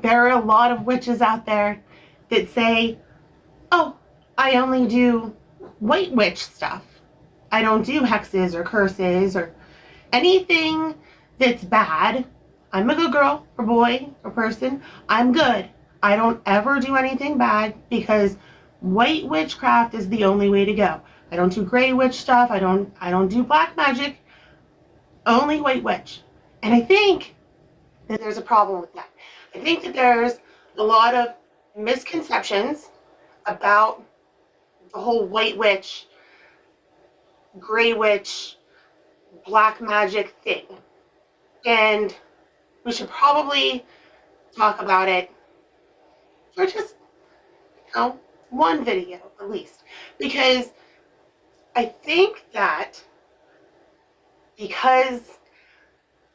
there are a lot of witches out there that say, oh, I only do white witch stuff. I don't do hexes or curses or anything that's bad. I'm a good girl or boy or person. I'm good. I don't ever do anything bad because white witchcraft is the only way to go. I don't do gray witch stuff. I don't do black magic. Only white witch. And I think that there's a problem with that. I think that there's a lot of misconceptions about the whole white witch, gray witch, black magic thing. And we should probably talk about it for just, one video at least. Because I think that because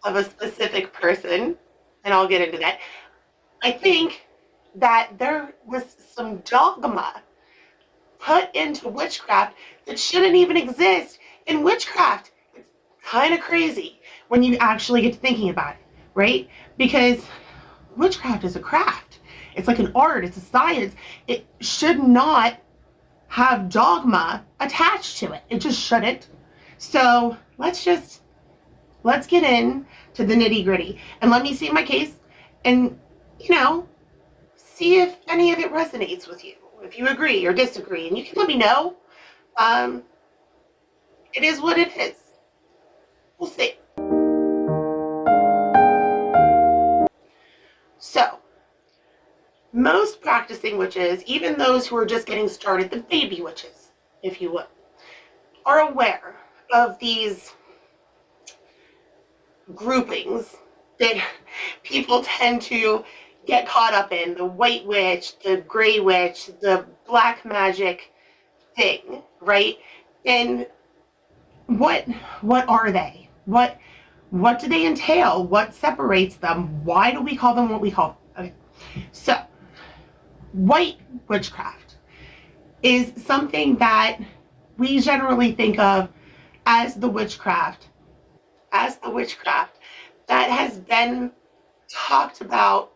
of a specific person, and I'll get into that, I think that there was some dogma put into witchcraft that shouldn't even exist in witchcraft. It's kind of crazy when you actually get to thinking about it, right? Because witchcraft is a craft. It's like an art. It's a science. It should not have dogma attached to it. It just shouldn't. So let's get in to the nitty gritty and let me see my case and, see if any of it resonates with you, if you agree or disagree, and you can let me know. It is what it is. We'll see. So, most practicing witches, even those who are just getting started, the baby witches, if you will, are aware of these groupings that people tend to get caught up in: the white witch, the gray witch, the black magic thing, right? And what are they? What do they entail? What separates them? Why do we call them what we call them? Okay. So, white witchcraft is something that we generally think of as the witchcraft that has been talked about,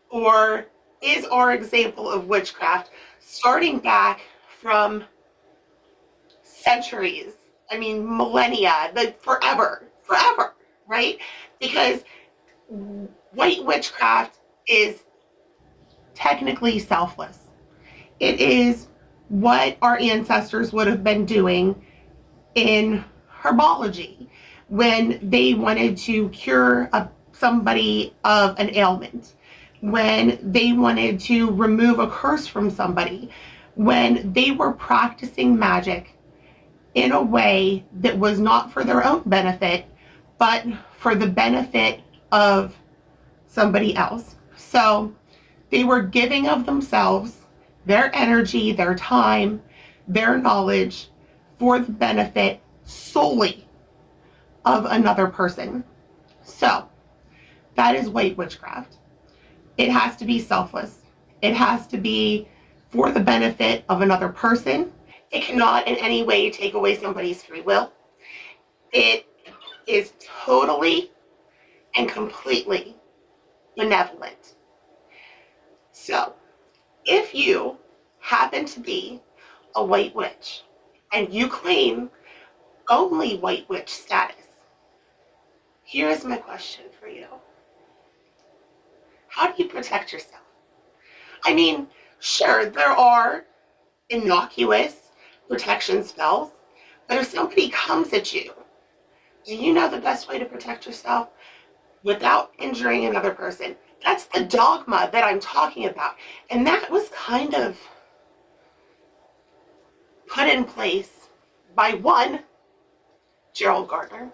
or is our example of witchcraft, starting back from centuries, millennia, forever, right? Because white witchcraft is technically selfless. It is what our ancestors would have been doing in herbology when they wanted to cure somebody of an ailment, when they wanted to remove a curse from somebody, when they were practicing magic in a way that was not for their own benefit, but for the benefit of somebody else. So they were giving of themselves, their energy, their time, their knowledge for the benefit solely of another person. So that is white witchcraft. It has to be selfless. It has to be for the benefit of another person. It cannot in any way take away somebody's free will. It is totally and completely benevolent. So, if you happen to be a white witch and you claim only white witch status, here's my question for you. How do you protect yourself? Sure, there are innocuous protection spells, but if somebody comes at you, do you know the best way to protect yourself without injuring another person? That's the dogma that I'm talking about. And that was kind of put in place by one, Gerald Gardner.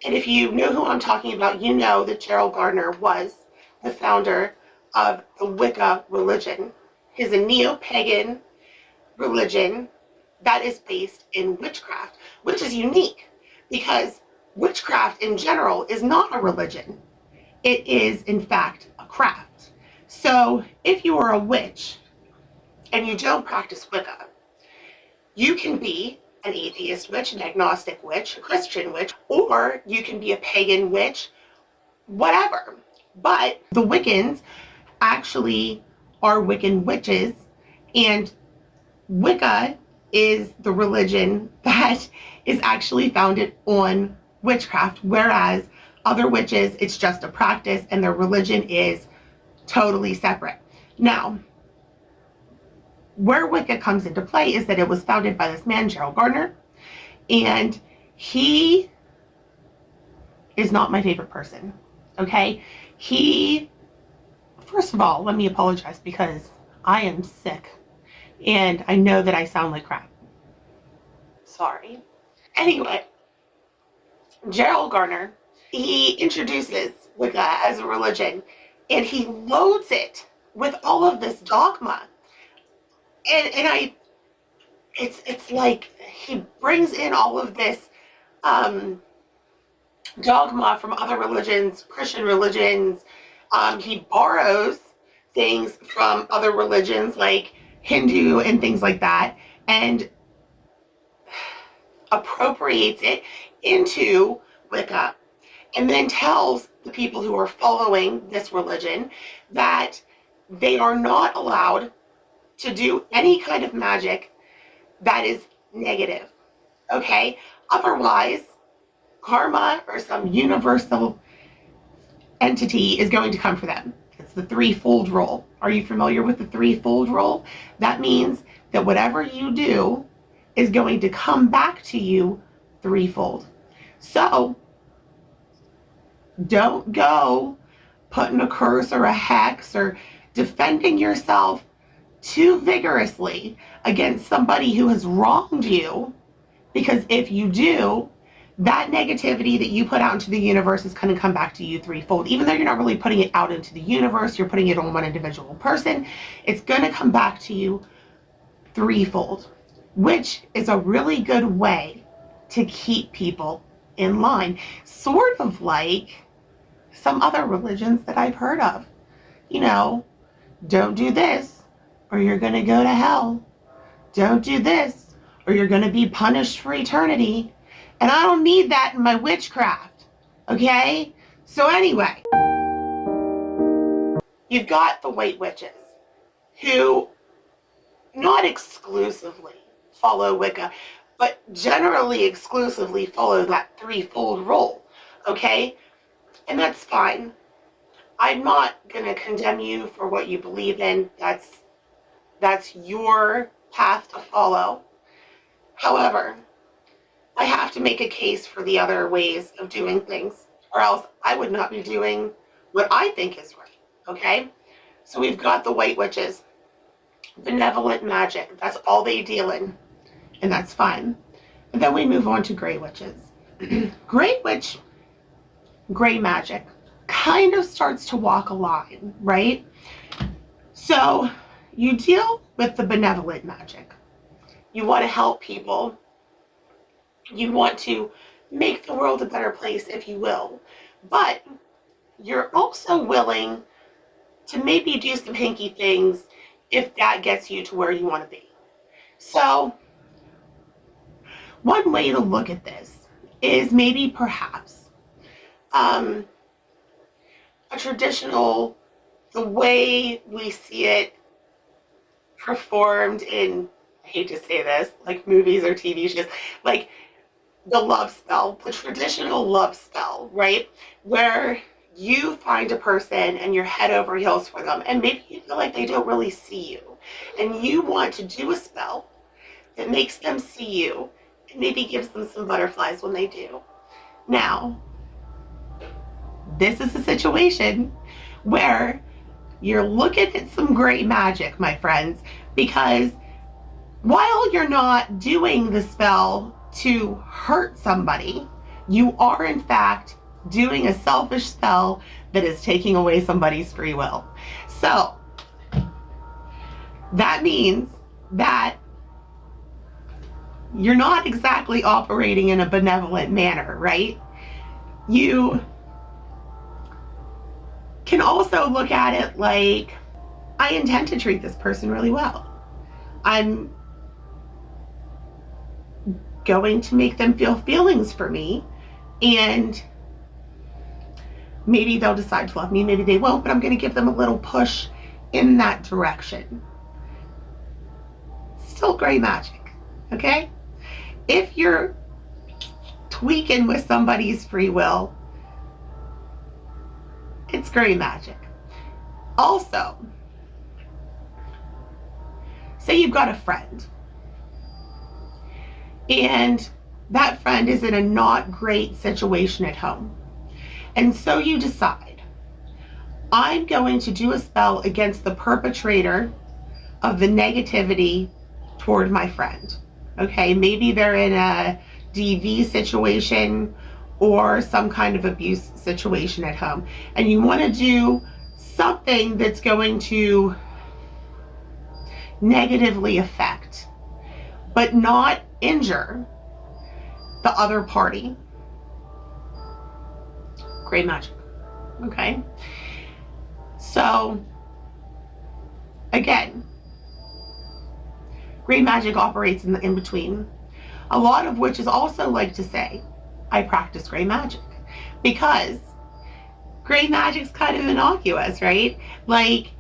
And if you know who I'm talking about, you know that Gerald Gardner was the founder of the Wicca religion. It's a neo-pagan religion that is based in witchcraft, which is unique because witchcraft in general is not a religion. It is, in fact, a craft. So if you are a witch and you don't practice Wicca, you can be an atheist witch, an agnostic witch, a Christian witch, or you can be a pagan witch, whatever. But the Wiccans actually are Wiccan witches, and Wicca is the religion that is actually founded on witchcraft, whereas other witches, it's just a practice and their religion is totally separate. Now, where Wicca comes into play is that it was founded by this man, Gerald Gardner, and he is not my favorite person, okay? First of all, let me apologize because I am sick and I know that I sound like crap. Sorry. Anyway, Gerald Gardner, he introduces Wicca as a religion and he loads it with all of this dogma. And it's like he brings in all of this dogma from other religions, Christian religions. He borrows things from other religions like Hindu and things like that, and appropriates it into Wicca, and then tells the people who are following this religion that they are not allowed to do any kind of magic that is negative. Okay? Otherwise, karma or some universal entity is going to come for them. It's the threefold rule. Are you familiar with the threefold rule? That means that whatever you do is going to come back to you threefold. So don't go putting a curse or a hex or defending yourself too vigorously against somebody who has wronged you, because if you do, that negativity that you put out into the universe is going to come back to you threefold. Even though you're not really putting it out into the universe, you're putting it on one individual person, it's going to come back to you threefold, which is a really good way to keep people in line. Sort of like some other religions that I've heard of. You know, don't do this or you're going to go to hell. Don't do this or you're going to be punished for eternity. And I don't need that in my witchcraft. Okay? So anyway, you've got the white witches who not exclusively follow Wicca, but generally exclusively follow that threefold rule. Okay? And that's fine. I'm not going to condemn you for what you believe in. That's your path to follow. However, I have to make a case for the other ways of doing things, or else I would not be doing what I think is right. Okay? So we've got the white witches, benevolent magic. That's all they deal in, and that's fine. And then we move on to gray witches. Gray magic kind of starts to walk a line, right? So you deal with the benevolent magic. You want to help people. You want to make the world a better place, if you will. But you're also willing to maybe do some hinky things if that gets you to where you want to be. So one way to look at this is maybe perhaps a traditional, the way we see it performed in, I hate to say this, like movies or TV shows, like the love spell, the traditional love spell, right? Where you find a person and you're head over heels for them, and maybe you feel like they don't really see you, and you want to do a spell that makes them see you and maybe gives them some butterflies when they do. Now, this is a situation where you're looking at some gray magic, my friends, because while you're not doing the spell to hurt somebody, you are in fact doing a selfish spell that is taking away somebody's free will. So that means that you're not exactly operating in a benevolent manner, right? You can also look at it like, I intend to treat this person really well. I'm going to make them feel feelings for me, and Maybe they'll decide to love me, maybe they won't, but I'm going to give them a little push in that direction. Still gray magic, okay? If you're tweaking with somebody's free will, it's gray magic. Also, say you've got a friend, and that friend is in a not great situation at home. And so you decide, I'm going to do a spell against the perpetrator of the negativity toward my friend. Okay, maybe they're in a DV situation or some kind of abuse situation at home, and you want to do something that's going to negatively affect, but not injure the other party. Gray magic. Okay? So, again, gray magic operates in the in-between. A lot of witches also like to say, I practice gray magic, because gray magic's kind of innocuous, right? Like,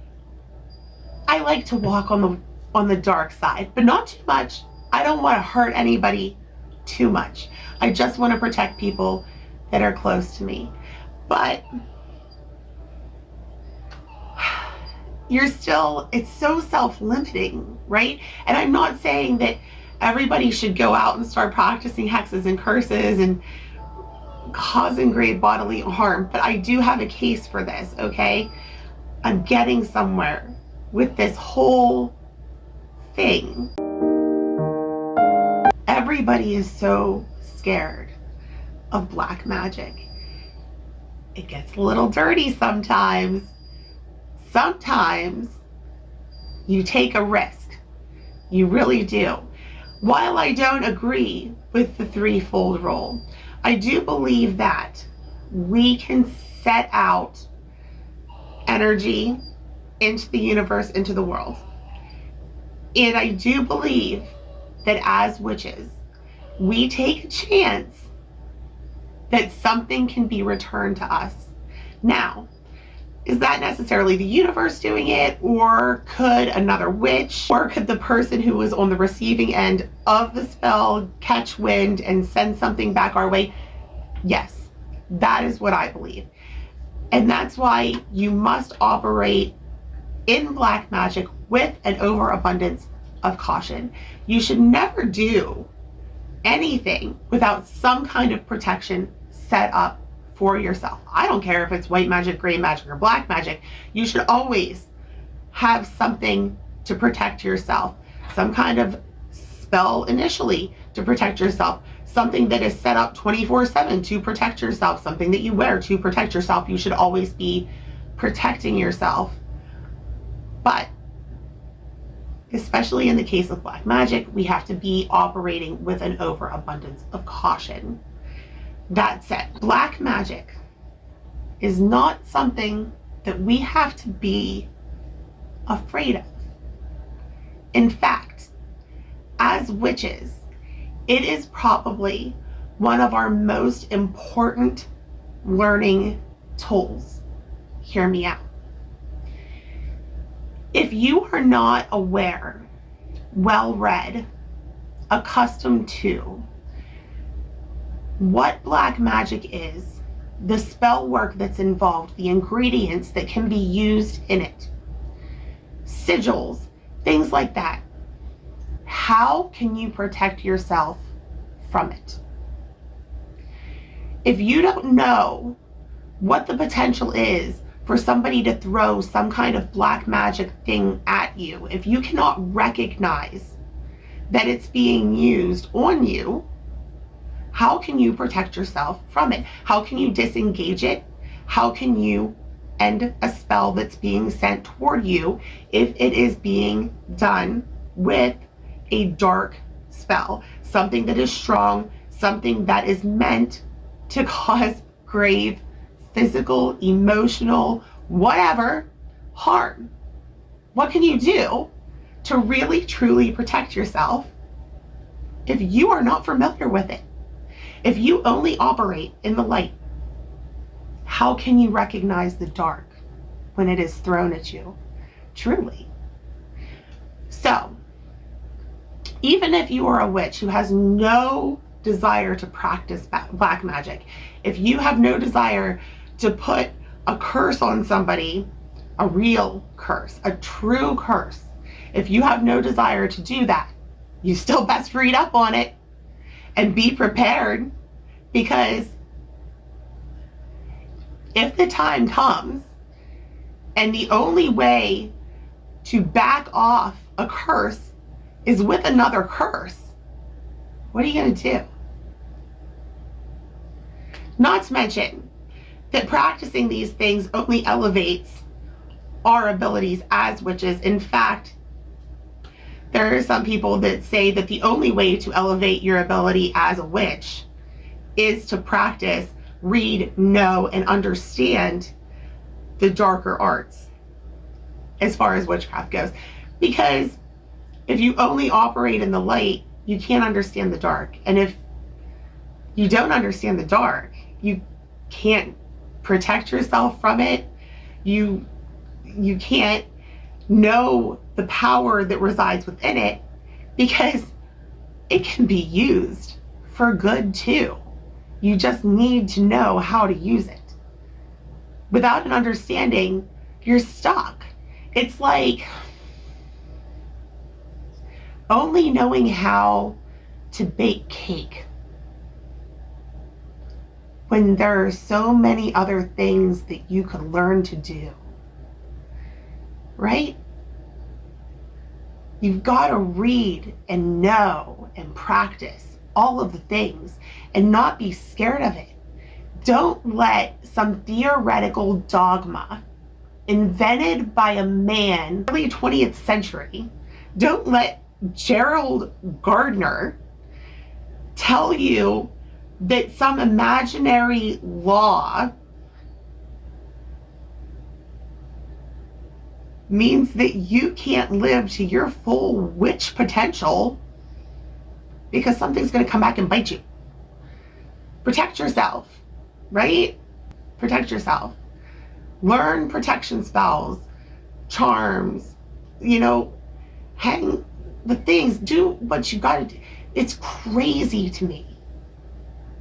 I like to walk on the dark side, but not too much. I don't want to hurt anybody too much. I just want to protect people that are close to me. But it's so self-limiting, right? And I'm not saying that everybody should go out and start practicing hexes and curses and causing great bodily harm, but I do have a case for this, okay? I'm getting somewhere with this whole thing. Everybody is so scared of black magic. It gets a little dirty sometimes. Sometimes you take a risk. You really do. While I don't agree with the threefold rule, I do believe that we can set out energy into the universe, into the world. And I do believe that as witches, we take a chance that something can be returned to us. Now, is that necessarily the universe doing it, or could another witch, or could the person who was on the receiving end of the spell catch wind and send something back our way? Yes, that is what I believe. And that's why you must operate in black magic with an overabundance of caution. You should never do anything without some kind of protection set up for yourself. I don't care if it's white magic, gray magic, or black magic. You should always have something to protect yourself. Some kind of spell initially to protect yourself. Something that is set up 24/7 to protect yourself. Something that you wear to protect yourself. You should always be protecting yourself. But especially in the case of black magic, we have to be operating with an overabundance of caution. That said, black magic is not something that we have to be afraid of. In fact, as witches, it is probably one of our most important learning tools. Hear me out. If you are not aware, well-read, accustomed to what black magic is, the spell work that's involved, the ingredients that can be used in it, sigils, things like that, how can you protect yourself from it? If you don't know what the potential is for somebody to throw some kind of black magic thing at you, if you cannot recognize that it's being used on you, how can you protect yourself from it? How can you disengage it? How can you end a spell that's being sent toward you if it is being done with a dark spell? Something that is strong, something that is meant to cause grave physical, emotional, whatever harm. What can you do to really truly protect yourself if you are not familiar with it? If you only operate in the light, how can you recognize the dark when it is thrown at you? Truly. So, even if you are a witch who has no desire to practice black magic, if you have no desire to put a curse on somebody, a real curse, a true curse, if you have no desire to do that, you still best read up on it and be prepared, because if the time comes and the only way to back off a curse is with another curse, what are you going to do? Not to mention that practicing these things only elevates our abilities as witches. In fact, there are some people that say that the only way to elevate your ability as a witch is to practice, read, know, and understand the darker arts as far as witchcraft goes. Because if you only operate in the light, you can't understand the dark. And if you don't understand the dark, you can't protect yourself from it. You can't know the power that resides within it, because it can be used for good too. You just need to know how to use it. Without an understanding, you're stuck. It's like only knowing how to bake cake when there are so many other things that you could learn to do, right? You've got to read and know and practice all of the things and not be scared of it. Don't let some theoretical dogma invented by a man early 20th century, don't let Gerald Gardner tell you that some imaginary law means that you can't live to your full witch potential, because something's going to come back and bite you. Protect yourself, right? Protect yourself. Learn protection spells, charms, hang the things, do what you got to do. It's crazy to me.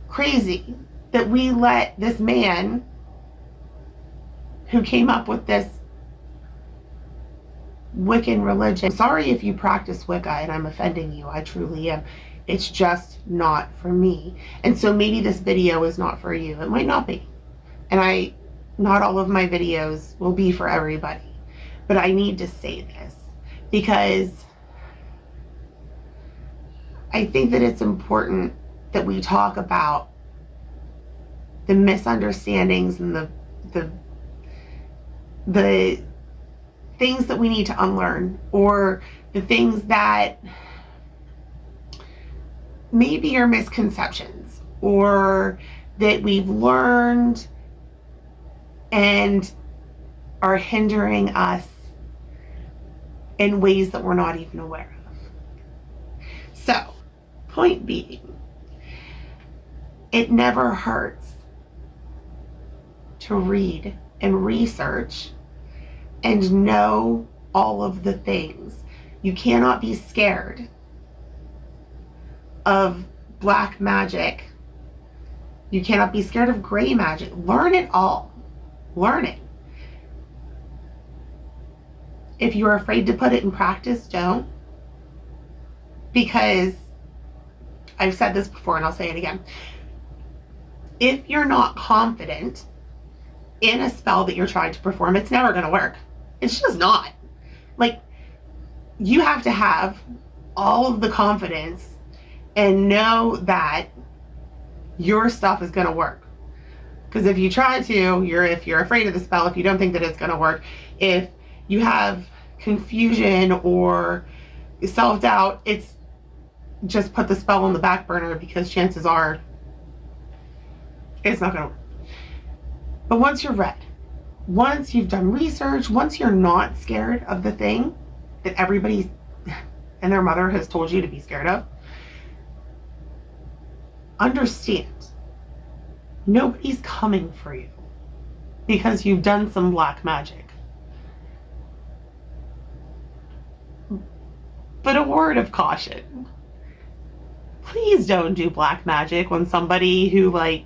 Crazy that we let this man who came up with this Wiccan religion. Sorry if you practice Wicca and I'm offending you. I truly am. It's just not for me. And so maybe this video is not for you. It might not be. And not all of my videos will be for everybody. But I need to say this because I think that it's important that we talk about the misunderstandings and the things that we need to unlearn, or the things that maybe are misconceptions, or that we've learned and are hindering us in ways that we're not even aware of. So, point being, it never hurts to read and research and know all of the things. You cannot be scared of black magic. You cannot be scared of gray magic. Learn it all. Learn it. If you're afraid to put it in practice, don't. Because I've said this before and I'll say it again. If you're not confident in a spell that you're trying to perform, it's never going to work. It's just not. Like, you have to have all of the confidence and know that your stuff is going to work. Because if you try to, if you're afraid of the spell, if you don't think that it's going to work, if you have confusion or self-doubt, it's just put the spell on the back burner, because chances are it's not going to work. But once you're read, once you've done research, once you're not scared of the thing that everybody and their mother has told you to be scared of, understand, nobody's coming for you. because you've done some black magic. But a word of caution. Please don't do black magic when somebody who like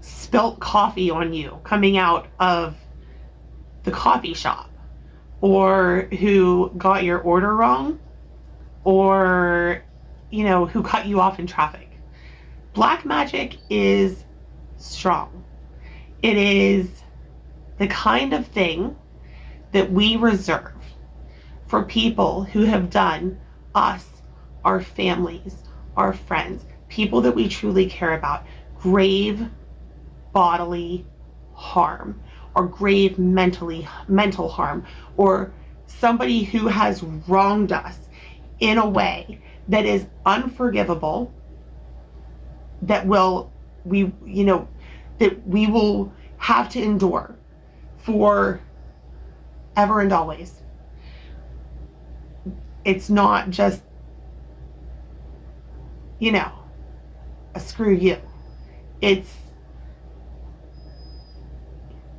spilt coffee on you coming out of the coffee shop, or who got your order wrong, or who cut you off in traffic. Black magic is strong. It is the kind of thing that we reserve for people who have done us, our families, our friends, people that we truly care about, grave bodily harm, or grave mental harm, or somebody who has wronged us in a way that is unforgivable, that we will have to endure for ever and always. It's not just a screw you. It's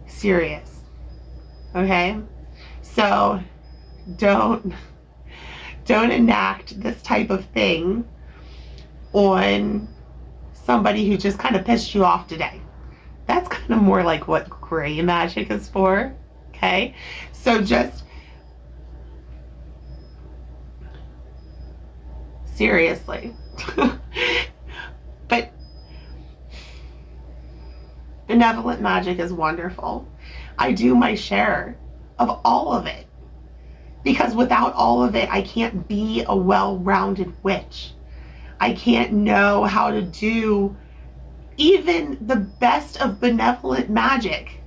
serious. Okay? So don't enact this type of thing on somebody who just kind of pissed you off today. That's kind of more like what gray magic is for. Okay? So just seriously. But benevolent magic is wonderful. I do my share of all of it, because without all of it, I can't be a well-rounded witch. I can't know how to do even the best of benevolent magic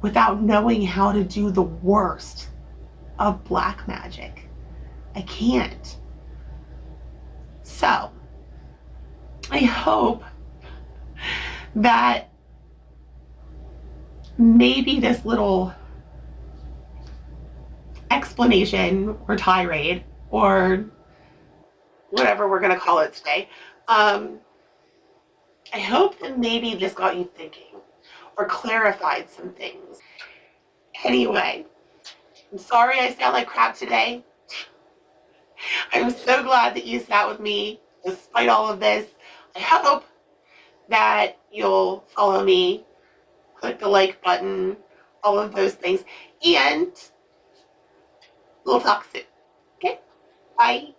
without knowing how to do the worst of black magic. I can't. So, I hope that maybe this little explanation or tirade, or whatever we're going to call it today, I hope that maybe this got you thinking or clarified some things. Anyway, I'm sorry I sound like crap today. I'm so glad that you sat with me despite all of this. I hope that you'll follow me, click the like button, all of those things, and we'll talk soon. Okay? Bye.